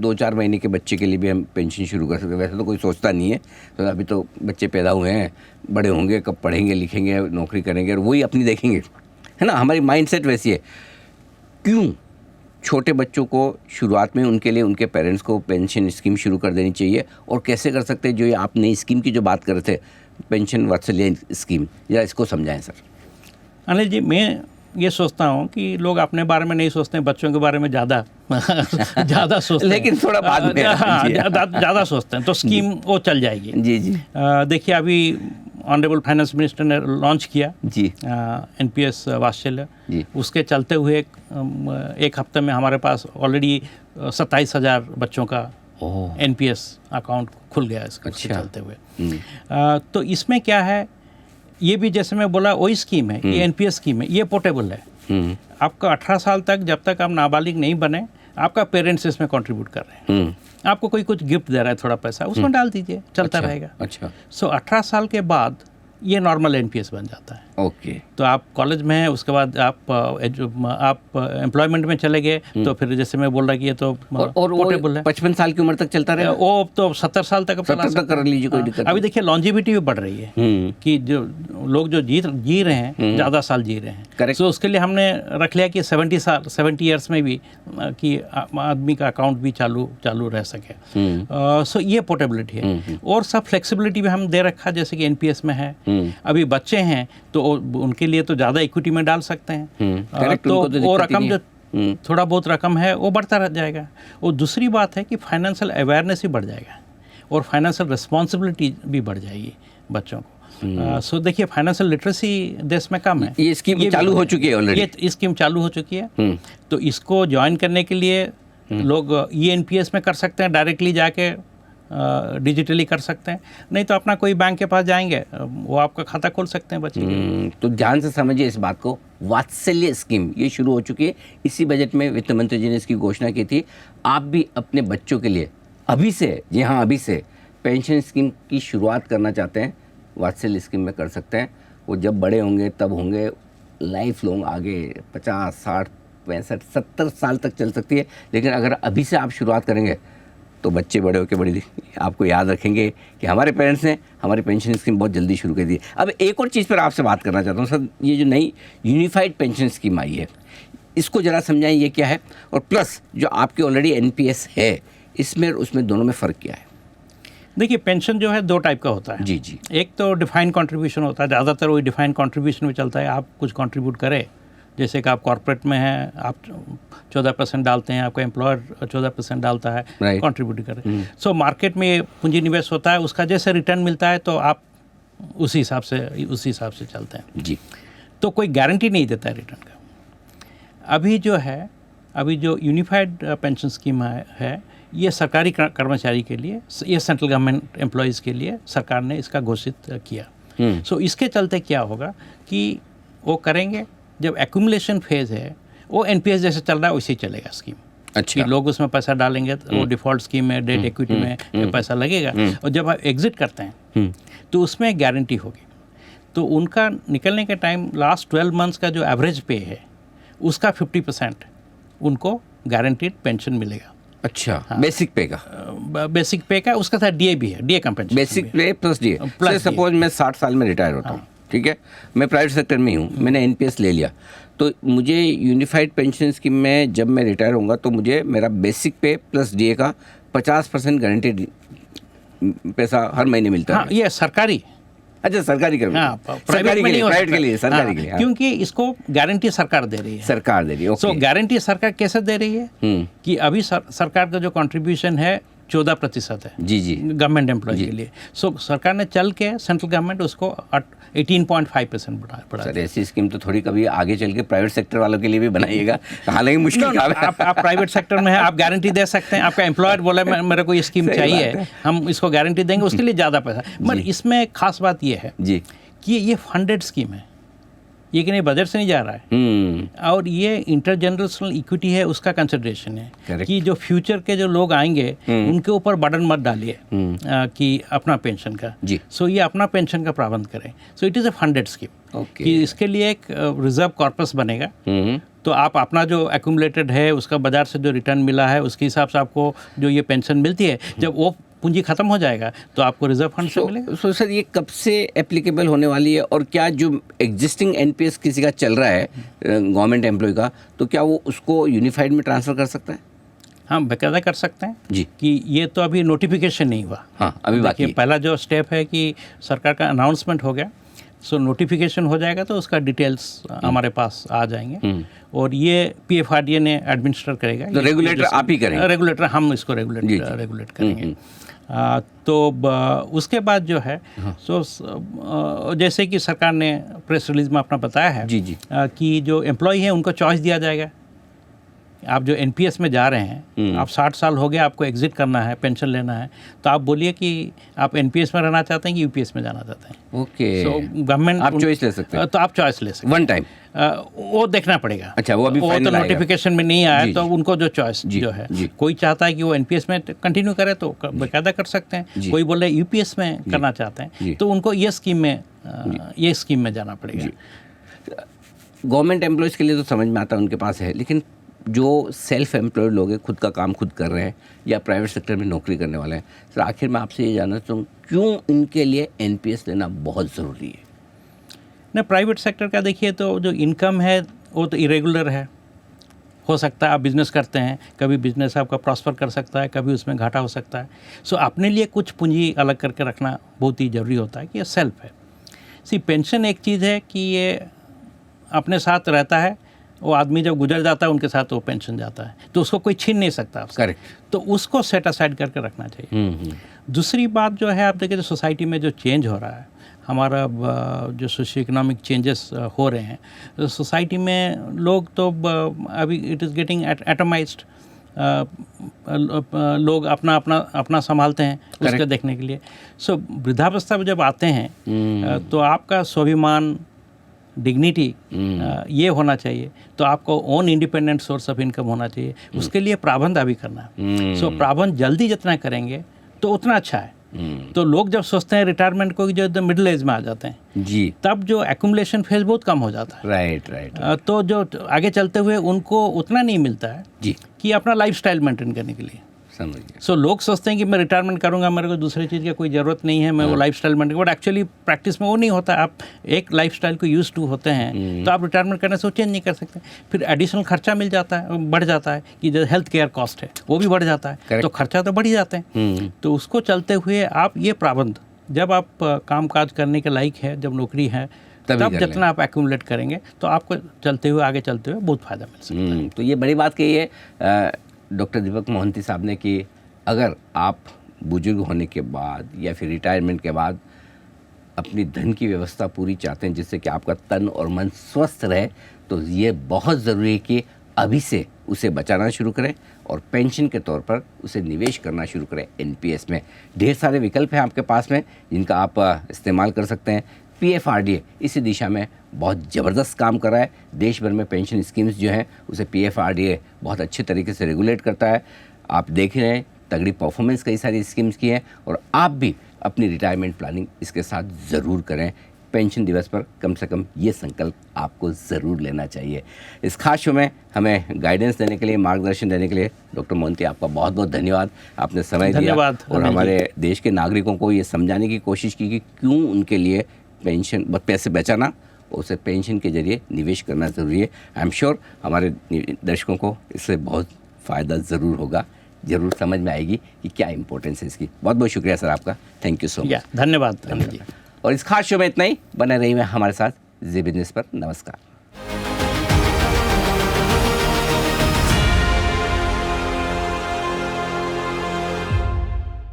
2-4 महीने के बच्चे के लिए भी हम पेंशन शुरू कर सकते हैं। वैसे तो कोई सोचता नहीं है, तो अभी तो बच्चे पैदा हुए हैं, बड़े होंगे, कब पढ़ेंगे लिखेंगे नौकरी करेंगे और वही अपनी देखेंगे, है ना। हमारी माइंडसेट वैसी है। क्यों छोटे बच्चों को शुरुआत में उनके लिए उनके पेरेंट्स को पेंशन स्कीम शुरू कर देनी चाहिए, और कैसे कर सकते हैं जो ये आप नई स्कीम की जो बात कर रहे थे, पेंशन वात्सल्य स्कीम, या इसको समझाएं सर। अनिल जी, मैं ये सोचता हूँ कि लोग अपने बारे में नहीं सोचते हैं, बच्चों के बारे में ज़्यादा सोचते हैं, लेकिन थोड़ा बाद में ज़्यादा सोचते हैं, तो स्कीम वो चल जाएगी। जी जी। देखिए, अभी ऑनरेबल फाइनेंस मिनिस्टर ने लॉन्च किया जी एनपीएस वात्सल्य जी। उसके चलते हुए एक हफ्ते में हमारे पास ऑलरेडी 27,000 बच्चों का एनपीएस अकाउंट खुल गया इसके चलते हुए। तो इसमें क्या है, ये भी जैसे मैं बोला वही स्कीम है, ये एनपीएस स्कीम है, ये पोर्टेबल है। आपका 18 साल तक, जब तक आप नाबालिग नहीं बने, आपका पेरेंट्स इसमें कंट्रीब्यूट कर रहे हैं। आपको कोई कुछ गिफ्ट दे रहा है थोड़ा पैसा, उसमें डाल दीजिए, चलता रहेगा। अच्छा। सो 18 साल के बाद ये नॉर्मल एनपीएस बन जाता है। ओके। तो आप कॉलेज में हैं, उसके बाद आप एम्प्लॉयमेंट में चले गए, तो फिर जैसे मैं बोल रहा कि ये तो पोर्टेबल है। 55 साल की उम्र तक चलता रहेगा। वो तो 70 साल तक कर लीजिए, कोई दिक्कत। अभी देखिए लॉन्जिविटी भी बढ़ रही है कि जो लोग जो जी रहे हैं, ज़्यादा साल जी रहे हैं। तो उसके लिए हमने रख लिया कि 70 ईयर्स में भी कि आदमी का अकाउंट भी चालू रह सके। सो ये पोर्टेबिलिटी है, और सब फ्लेक्सिबिलिटी भी हम दे रखा, जैसे कि एनपीएस में है। अभी बच्चे हैं तो उनके लिए तो ज़्यादा इक्विटी में डाल सकते हैं, तो वो रकम जो थोड़ा बहुत रकम है वो बढ़ता रह जाएगा। और दूसरी बात है कि फाइनेंशियल अवेयरनेस भी बढ़ जाएगा, और फाइनेंशियल रिस्पॉन्सिबिलिटी भी बढ़ जाएगी बच्चों को। सो देखिए, फाइनेंशियल लिटरेसी देश में कम है। ये स्कीम चालू हो चुकी है ऑलरेडी, ये स्कीम चालू हो चुकी है। तो इसको ज्वाइन करने के लिए लोग ईएनपीएस में कर सकते हैं, डायरेक्टली जाके डिजिटली कर सकते हैं, नहीं तो अपना कोई बैंक के पास जाएंगे, वो आपका खाता खोल सकते हैं बच्चे के। तो ध्यान से समझिए इस बात को, वात्सल्य स्कीम ये शुरू हो चुकी है। इसी बजट में वित्त मंत्री जी ने इसकी घोषणा की थी। आप भी अपने बच्चों के लिए अभी से, जी हाँ अभी से, पेंशन स्कीम की शुरुआत करना चाहते हैं, वात्सल्य स्कीम में कर सकते हैं। वो जब बड़े होंगे तब होंगे, लाइफ लॉन्ग आगे 50, 60, 65, 70 साल तक चल सकती है। लेकिन अगर अभी से आप शुरुआत करेंगे तो बच्चे बड़े होकर बड़ी आपको याद रखेंगे कि हमारे पेरेंट्स ने हमारी पेंशन स्कीम बहुत जल्दी शुरू कर दी। अब एक और चीज़ पर आपसे बात करना चाहता हूँ सर, ये जो नई यूनिफाइड पेंशन स्कीम आई है, इसको ज़रा समझाएं, ये क्या है, और प्लस जो आपकी ऑलरेडी एनपीएस है, इसमें उसमें दोनों में फ़र्क क्या है? देखिए, पेंशन जो है 2 टाइप का होता है। जी जी। एक तो डिफाइंड कंट्रीब्यूशन होता है, ज़्यादातर वही डिफाइंड कंट्रीब्यूशन में चलता है। आप कुछ कंट्रीब्यूट करें, जैसे कि आप कॉर्पोरेट में हैं, आप 14% डालते हैं, आपका एम्प्लॉयर 14% डालता है, कंट्रीब्यूट करें। सो मार्केट में पूंजी निवेश होता है, उसका जैसे रिटर्न मिलता है तो आप उसी हिसाब से चलते हैं जी। तो कोई गारंटी नहीं देता है रिटर्न का। अभी जो यूनिफाइड पेंशन स्कीम है, ये सरकारी कर्मचारी के लिए, ये सेंट्रल गवर्नमेंट एम्प्लॉयज़ के लिए सरकार ने इसका घोषित किया। सो इसके चलते क्या होगा कि वो करेंगे, जब एक्यूमुलेशन फेज़ है, वो एनपीएस जैसे चल रहा है वैसे ही चलेगा स्कीम। अच्छा। कि लोग उसमें पैसा डालेंगे तो वो डिफ़ॉल्ट स्कीम में, डेट इक्विटी में पैसा लगेगा, और जब आप एग्जिट करते हैं तो उसमें गारंटी होगी। तो उनका निकलने के टाइम लास्ट 12 मंथ्स का जो एवरेज पे है, उसका 50% उनको गारंटीड पेंशन मिलेगा। अच्छा। हाँ। बेसिक पे का उसका साथ डीए भी है, डीए कंपेंसेशन, बेसिक पे प्लस डीए। सपोज मैं 60 साल में रिटायर होता हूँ, ठीक है, मैं प्राइवेट सेक्टर में ही हूँ, मैंने एनपीएस ले लिया, तो मुझे यूनिफाइड पेंशन स्कीम में जब मैं रिटायर होऊंगा तो मुझे मेरा बेसिक पे प्लस डीए का 50% गारंटीड पैसा हर महीने मिलता है। हाँ, ये सरकारी। अच्छा, सरकारी कर, हाँ, प्राइवेट के लिए सरकारी के लिए, क्योंकि इसको गारंटी सरकार दे रही है। सरकार दे रही है। सो गारंटी सरकार कैसे दे रही है कि अभी सरकार का जो कंट्रीब्यूशन है 14% है। जी जी। गवर्नमेंट एम्प्लॉय के लिए। सो सरकार ने चल के, सेंट्रल गवर्नमेंट उसको 18.5% बढ़ा। सर, ऐसी स्कीम तो थोड़ी कभी आगे चल के प्राइवेट सेक्टर वालों के लिए भी बनाइएगा, हालांकि मुश्किल आप प्राइवेट सेक्टर में हैं, आप गारंटी दे सकते हैं। आपका एम्प्लॉयर बोला मेरे को ये स्कीम चाहिए, हम इसको गारंटी देंगे, उसके लिए ज़्यादा पैसा। मगर इसमें खास बात ये है जी कि ये फंडेड स्कीम है, ये कि नहीं बजट से नहीं जा रहा है, और ये इंटरजेनरेशनल इक्विटी है, उसका कंसिडरेशन है कि जो फ्यूचर के जो लोग आएंगे उनके ऊपर बर्डन मत डालिए कि अपना पेंशन का। सो ये अपना पेंशन का प्रबंध करें। So it is a funded scheme कि इसके लिए एक रिजर्व कॉर्पस बनेगा, तो आप अपना जो एक्यूमुलेटेड है उसका बाजार से जो रिटर्न मिला है उसके हिसाब से आपको जो ये पेंशन मिलती है, जब वो पूंजी खत्म हो जाएगा तो आपको रिजर्व फंड से मिलेगा। सो सर, ये कब से एप्लीकेबल होने वाली है, और क्या जो एग्जिस्टिंग एनपीएस किसी का चल रहा है गवर्नमेंट एम्प्लॉय का, तो क्या वो उसको यूनिफाइड में ट्रांसफ़र कर सकता है? हाँ, बाकायदा कर सकते हैं जी। कि ये तो अभी नोटिफिकेशन नहीं हुआ। हाँ, अभी बाकी है। पहला जो स्टेप है कि सरकार का अनाउंसमेंट हो गया, सो नोटिफिकेशन हो जाएगा तो उसका डिटेल्स हमारे पास आ जाएंगे, और ये पीएफआरडीए ने एडमिनिस्टर करेगा। तो रेगुलेटर आप ही करेंगे? रेगुलेटर, हम इसको रेगुलेट करेंगे। तो उसके बाद जो है सो जैसे कि सरकार ने प्रेस रिलीज में अपना बताया है जी जी कि जो एम्प्लॉय है उनको चॉइस दिया जाएगा। आप जो एनपीएस में जा रहे हैं, आप 60 साल हो गए, आपको एग्जिट करना है, पेंशन लेना है, तो आप बोलिए कि आप एनपीएस में रहना चाहते हैं कि यूपीएस में जाना चाहते हैं। ओके, सो गवर्नमेंट आप चॉइस ले सकते हैं। तो आप चॉइस ले सकते हैं वन टाइम वो देखना पड़ेगा। अच्छा, वो अभी वो तो फाइनल आएगा। नोटिफिकेशन में नहीं आया, जी, तो जी। उनको जो चॉइस जो है, कोई चाहता है कि वो एनपीएस में कंटिन्यू करे तो बाकायदा कर सकते हैं, कोई बोले यूपीएस में करना चाहते हैं तो उनको ये स्कीम में जाना पड़ेगा। गवर्नमेंट एम्प्लॉयज़ के लिए तो समझ में आता है, उनके पास है, लेकिन जो सेल्फ एम्प्लॉयड लोग हैं, खुद का काम खुद कर रहे हैं या प्राइवेट सेक्टर में नौकरी करने वाले हैं, सर आखिर मैं आपसे ये जानना चाहूँ, क्यों इनके लिए एनपीएस लेना बहुत ज़रूरी है? नहीं, प्राइवेट सेक्टर का देखिए तो जो इनकम है वो तो इरेगुलर है। हो सकता है आप बिज़नेस करते हैं, कभी बिज़नेस आपका प्रॉस्पर कर सकता है, कभी उसमें घाटा हो सकता है। सो अपने लिए कुछ पूंजी अलग करके रखना बहुत ही ज़रूरी होता है कि ये सेल्फ है। पेंशन एक चीज़ है कि ये अपने साथ रहता है, वो आदमी जब गुजर जाता है उनके साथ वो पेंशन जाता है, तो उसको कोई छीन नहीं सकता आपसे। करेक्ट। तो उसको सेट असाइड करके रखना चाहिए। दूसरी बात जो है, आप देखिए, जो सोसाइटी में जो चेंज हो रहा है, हमारा जो सोशियो इकोनॉमिक चेंजेस हो रहे हैं, तो सोसाइटी में लोग तो अभी इट इज़ गेटिंग एटमाइज्ड। लोग अपना संभालते हैं उसके देखने के लिए। सो वृद्धावस्था में जब आते हैं तो आपका स्वाभिमान, डिग्निटी ये होना चाहिए, तो आपको own independent source of income होना चाहिए। उसके लिए प्रावधान अभी करना है। सो प्रावधान जल्दी जितना करेंगे तो उतना अच्छा है। तो लोग जब सोचते हैं रिटायरमेंट को, जो मिडिल एज में आ जाते हैं जी, तब जो एक्यूमुलेशन फेज बहुत कम हो जाता है। राइट। तो जो आगे चलते हुए उनको उतना नहीं मिलता है जी, कि अपना लाइफस्टाइल मेंटेन करने के लिए। समझ गया। सो लोग सोचते हैं कि मैं रिटायरमेंट करूंगा, मेरे को दूसरी चीज़ की कोई ज़रूरत नहीं है, मैं वो lifestyle maintain, but actually practice में वो नहीं होता। आप एक लाइफस्टाइल को यूज टू होते हैं तो आप रिटायरमेंट करने से वो चेंज नहीं कर सकते। फिर एडिशनल खर्चा मिल जाता है, बढ़ जाता है, कि जैसे हेल्थ केयर कॉस्ट है वो भी बढ़ जाता है, तो खर्चा तो बढ़ ही जाते हैं। तो उसको चलते हुए आप ये प्रावधान, जब आप काम काज करने के लायक है, जब नौकरी है, तब जितना आप एक्यूमुलेट करेंगे तो आपको चलते हुए आगे चलते हुए बहुत फ़ायदा मिल सकता है। तो ये बड़ी बात कही है डॉक्टर दीपक मोहंती साहब ने कि अगर आप बुजुर्ग होने के बाद या फिर रिटायरमेंट के बाद अपनी धन की व्यवस्था पूरी चाहते हैं, जिससे कि आपका तन और मन स्वस्थ रहे, तो ये बहुत ज़रूरी है कि अभी से उसे बचाना शुरू करें और पेंशन के तौर पर उसे निवेश करना शुरू करें एनपीएस में। ढेर सारे विकल्प हैं आपके पास में जिनका आप इस्तेमाल कर सकते हैं। पीएफआरडीए इसी दिशा में बहुत ज़बरदस्त काम कर रहा है। देश भर में पेंशन स्कीम्स जो हैं उसे पीएफआरडीए बहुत अच्छे तरीके से रेगुलेट करता है। आप देख रहे हैं, तगड़ी परफॉर्मेंस कई सारी स्कीम्स की हैं, और आप भी अपनी रिटायरमेंट प्लानिंग इसके साथ ज़रूर करें। पेंशन दिवस पर कम से कम ये संकल्प आपको ज़रूर लेना चाहिए। इस खास शो में हमें गाइडेंस देने के लिए, मार्गदर्शन देने के लिए डॉक्टर मोहंती आपका बहुत बहुत धन्यवाद। आपने समय दिया और हमारे देश के नागरिकों को ये समझाने की कोशिश की कि क्यों उनके लिए पेंशन, पैसे बचाना, उसे पेंशन के जरिए निवेश करना ज़रूरी है। आई एम श्योर हमारे दर्शकों को इससे बहुत फ़ायदा ज़रूर होगा, ज़रूर समझ में आएगी कि क्या इंपॉर्टेंस है इसकी। बहुत बहुत शुक्रिया सर आपका, थैंक यू सो मच। धन्यवाद जी। और इस खास शो में इतना ही, बने रहिए हमारे साथ जी बिजनेस पर। नमस्कार।